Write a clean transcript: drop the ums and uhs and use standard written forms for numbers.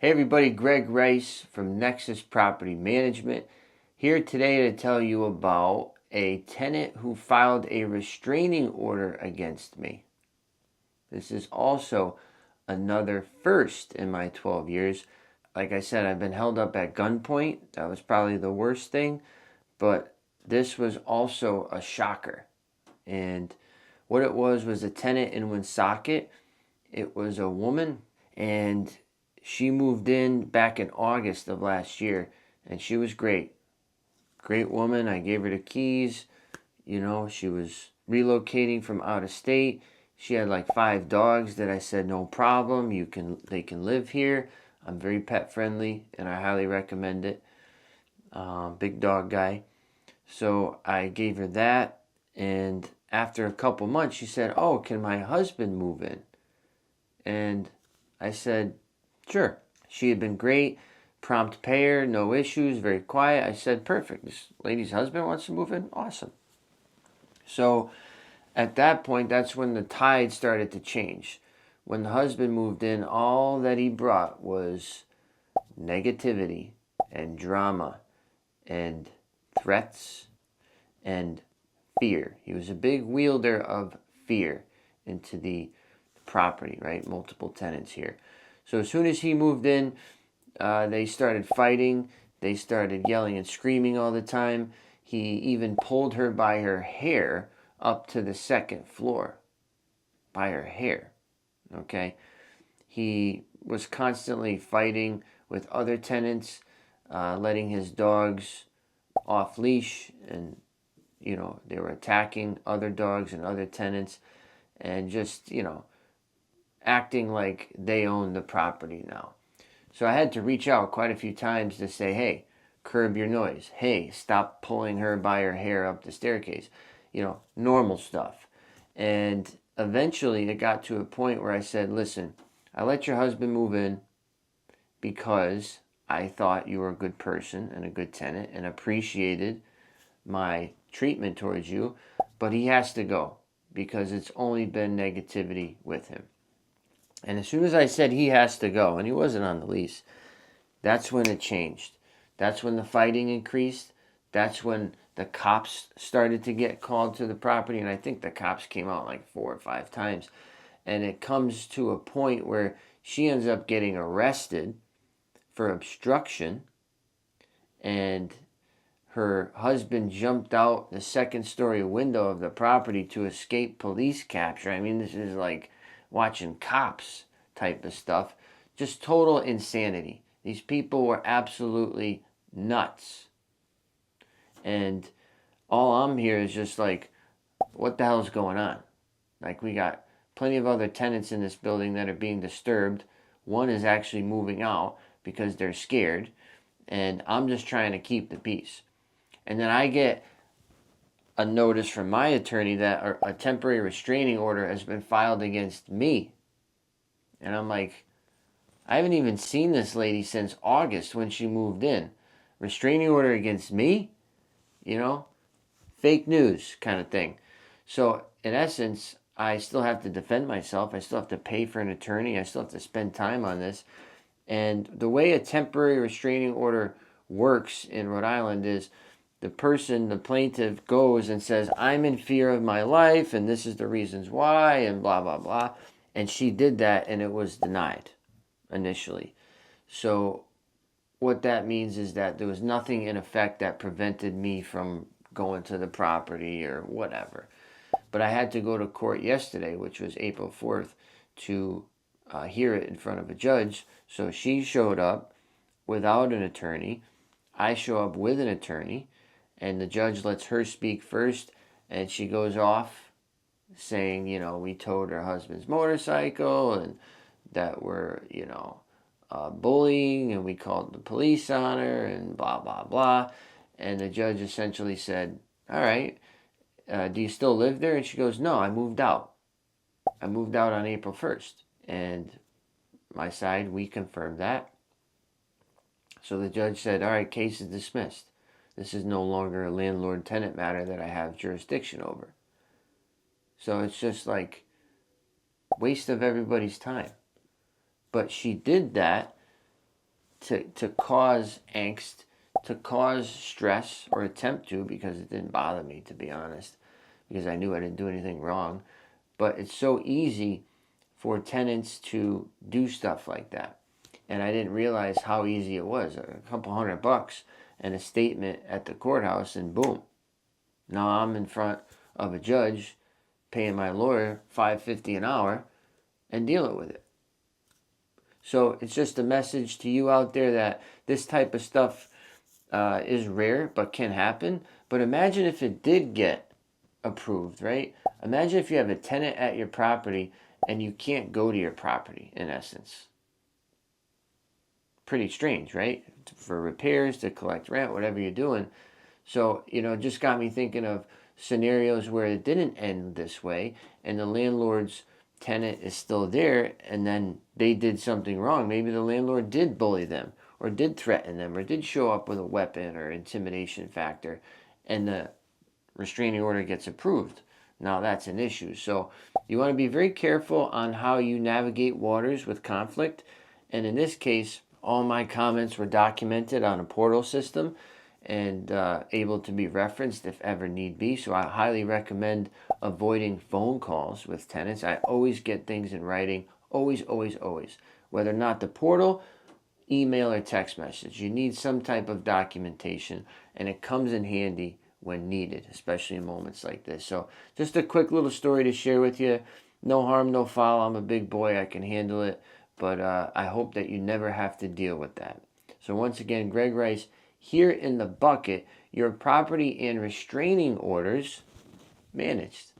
Hey everybody, Greg Rice from Nexus Property Management here today to tell you about a tenant who filed a restraining order against me. This is also another first in my 12 years. Like I said, I've been held up at gunpoint. That was probably the worst thing, but this was also a shocker. And what it was a tenant in Woonsocket. It was a woman, and she moved in back in August of last year, and she was great. Great woman. I gave her the keys. She was relocating from out of state. She had like 5 dogs that I said, no problem. They can live here. I'm very pet friendly, and I highly recommend it. Big dog guy. So I gave her that, and after a couple months, she said, "Oh, can my husband move in?" And I said, sure. She had been great, prompt payer, no issues, very quiet. I said, perfect. This lady's husband wants to move in? Awesome. So at that point, that's when the tide started to change. When the husband moved in, all that he brought was negativity and drama and threats and fear. He was a big wielder of fear into the property, right? Multiple tenants here. So as soon as he moved in, they started fighting. They started yelling and screaming all the time. He even pulled her by her hair up to the 2nd floor. By her hair. Okay? He was constantly fighting with other tenants, letting his dogs off leash, and they were attacking other dogs and other tenants, and just acting like they own the property now. So I had to reach out quite a few times to say, hey, curb your noise. Hey, stop pulling her by her hair up the staircase. Normal stuff. And eventually it got to a point where I said, listen, I let your husband move in because I thought you were a good person and a good tenant and appreciated my treatment towards you, but he has to go because it's only been negativity with him. And as soon as I said he has to go, and he wasn't on the lease, that's when it changed. That's when the fighting increased. That's when the cops started to get called to the property. And I think the cops came out like 4 or 5 times. And it comes to a point where she ends up getting arrested for obstruction. And her husband jumped out the 2nd-story window of the property to escape police capture. I mean, this is like watching Cops type of stuff. Just total insanity. These people were absolutely nuts. And all I'm here is just like, what the hell is going on? Like, we got plenty of other tenants in this building that are being disturbed. One is actually moving out because they're scared. And I'm just trying to keep the peace. And then I get a notice from my attorney that a temporary restraining order has been filed against me. And I'm like, I haven't even seen this lady since August when she moved in. Restraining order against me? Fake news kind of thing. So in essence, I still have to defend myself. I still have to pay for an attorney. I still have to spend time on this. And the way a temporary restraining order works in Rhode Island is the plaintiff, goes and says, I'm in fear of my life, and this is the reasons why, and blah, blah, blah. And she did that, and it was denied initially. So what that means is that there was nothing in effect that prevented me from going to the property or whatever. But I had to go to court yesterday, which was April 4th, to hear it in front of a judge. So she showed up without an attorney. I show up with an attorney. And the judge lets her speak first, and she goes off saying, we towed her husband's motorcycle, and that we're, bullying, and we called the police on her, and blah, blah, blah. And the judge essentially said, all right, do you still live there? And she goes, no, I moved out. I moved out on April 1st. And my side, we confirmed that. So the judge said, all right, case is dismissed. This is no longer a landlord-tenant matter that I have jurisdiction over. So it's just like waste of everybody's time. But she did that to cause angst, to cause stress, or attempt to, because it didn't bother me, to be honest, because I knew I didn't do anything wrong. But it's so easy for tenants to do stuff like that. And I didn't realize how easy it was. A couple $100 and a statement at the courthouse, and boom. Now I'm in front of a judge paying my lawyer $5.50 an hour and dealing with it. So it's just a message to you out there that this type of stuff is rare but can happen. But imagine if it did get approved, right? Imagine if you have a tenant at your property and you can't go to your property, in essence. Pretty strange, right? For repairs, to collect rent, whatever you're doing. So, just got me thinking of scenarios where it didn't end this way and the landlord's tenant is still there, and then they did something wrong. Maybe the landlord did bully them or did threaten them or did show up with a weapon or intimidation factor, and the restraining order gets approved. Now that's an issue. So you want to be very careful on how you navigate waters with conflict. And in this case, all my comments were documented on a portal system and able to be referenced if ever need be. So I highly recommend avoiding phone calls with tenants. I always get things in writing. Always, always, always. Whether or not the portal, email, or text message. You need some type of documentation, and it comes in handy when needed, especially in moments like this. So just a quick little story to share with you. No harm, no foul. I'm a big boy. I can handle it. But I hope that you never have to deal with that. So once again, Greg Rice here in the bucket, your property and restraining orders managed.